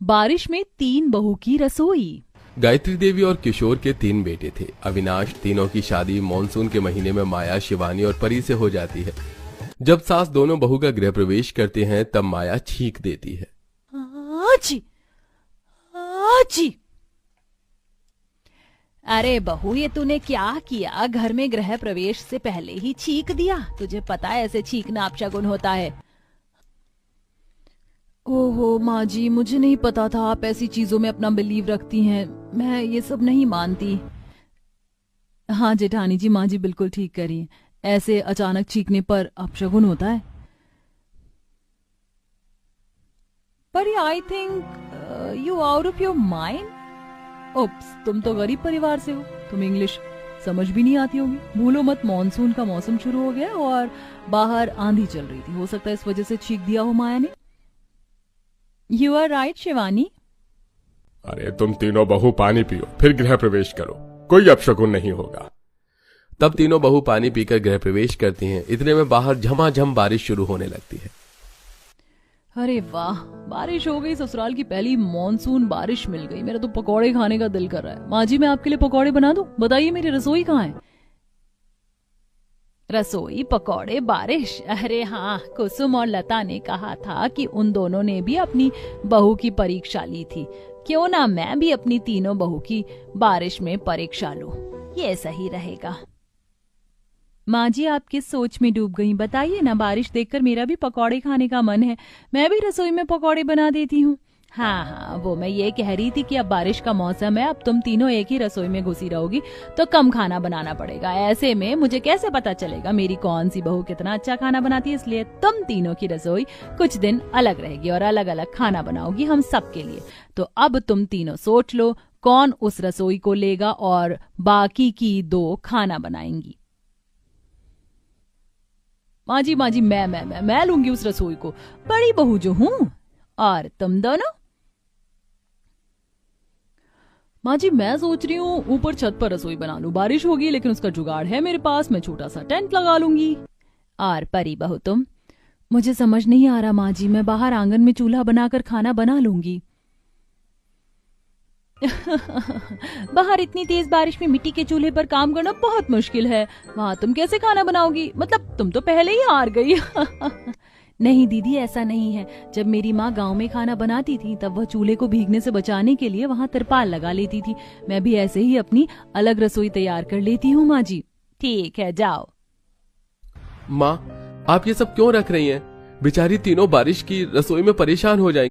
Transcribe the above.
बारिश में 3 बहू की रसोई। गायत्री देवी और किशोर के 3 बेटे थे अविनाश। तीनों की शादी मानसून के महीने में माया, शिवानी और परी से हो जाती है। जब सास दोनों बहू का गृह प्रवेश करते हैं तब माया छींक देती है। आजी, आजी। अरे बहू, ये तूने क्या किया? घर में गृह प्रवेश से पहले ही छींक दिया? तुझे पता है ऐसे छींकना अपशगुन होता है। ओहो माँ जी, मुझे नहीं पता था आप ऐसी चीजों में अपना बिलीव रखती हैं। मैं ये सब नहीं मानती। हाँ जेठानी जी, माँ जी बिल्कुल ठीक करिए। ऐसे अचानक छींकने पर अपशगुन होता है। पर I think you out of your mind. Oops, तुम तो गरीब परिवार से हो, तुम इंग्लिश समझ भी नहीं आती होगी। भूलो मत, मॉनसून का मौसम शुरू हो गया और बाहर आंधी चल रही थी। हो सकता है इस वजह से छींक दिया हो माया ने। You are right Shivani. अरे तुम तीनों बहू पानी पियो, फिर गृह प्रवेश करो, कोई अपशगुन नहीं होगा। तब तीनों बहू पानी पीकर गृह प्रवेश करती हैं। इतने में बाहर झमाझम बारिश शुरू होने लगती है। अरे वाह, बारिश हो गई। ससुराल की पहली मॉनसून बारिश मिल गई। मेरा तो पकौड़े खाने का दिल कर रहा है। माँ जी, मैं आपके लिए पकौड़े बना दूं? बताइए मेरी रसोई कहाँ है? रसोई, पकौड़े, बारिश। अरे हाँ, कुसुम और लता ने कहा था कि उन दोनों ने भी अपनी बहू की परीक्षा ली थी। क्यों ना मैं भी अपनी तीनों बहू की बारिश में परीक्षा लूं। ये सही रहेगा। माँ जी, आप किस सोच में डूब गई? बताइए ना, बारिश देखकर मेरा भी पकौड़े खाने का मन है। मैं भी रसोई में पकौड़े बना देती हूँ। हाँ, वो मैं ये कह रही थी कि अब बारिश का मौसम है, अब तुम तीनों एक ही रसोई में घुसी रहोगी तो कम खाना बनाना पड़ेगा। ऐसे में मुझे कैसे पता चलेगा मेरी कौन सी बहू कितना अच्छा खाना बनाती है? इसलिए तुम तीनों की रसोई कुछ दिन अलग रहेगी और अलग अलग खाना बनाओगी हम सबके लिए। तो अब तुम तीनों सोच लो कौन उस रसोई को लेगा और बाकी की 2 खाना बनाएंगी। माँ जी, मैं लूंगी उस रसोई को, बड़ी बहू जो हूँ। और तुम दोनों? माँ जी, मैं सोच रही हूँ ऊपर छत पर रसोई बना लूं। बारिश होगी लेकिन उसका जुगाड़ है मेरे पास, मैं छोटा सा टेंट लगा लूंगी। और परी बहू तुम? मुझे समझ नहीं आ रहा माँ जी, मैं बाहर आंगन में चूल्हा बनाकर खाना बना लूंगी। बाहर इतनी तेज बारिश में मिट्टी के चूल्हे पर काम करना बहुत मुश्किल है। वहां तुम कैसे खाना बनाओगी? मतलब तुम तो पहले ही हार गई। नहीं दीदी, ऐसा नहीं है। जब मेरी माँ गांव में खाना बनाती थी तब वह चूल्हे को भीगने से बचाने के लिए वहां तिरपाल लगा लेती थी। मैं भी ऐसे ही अपनी अलग रसोई तैयार कर लेती हूँ माँ जी। ठीक है, जाओ। माँ, आप ये सब क्यों रख रही हैं? बेचारी तीनों बारिश की रसोई में परेशान हो जाएंगी।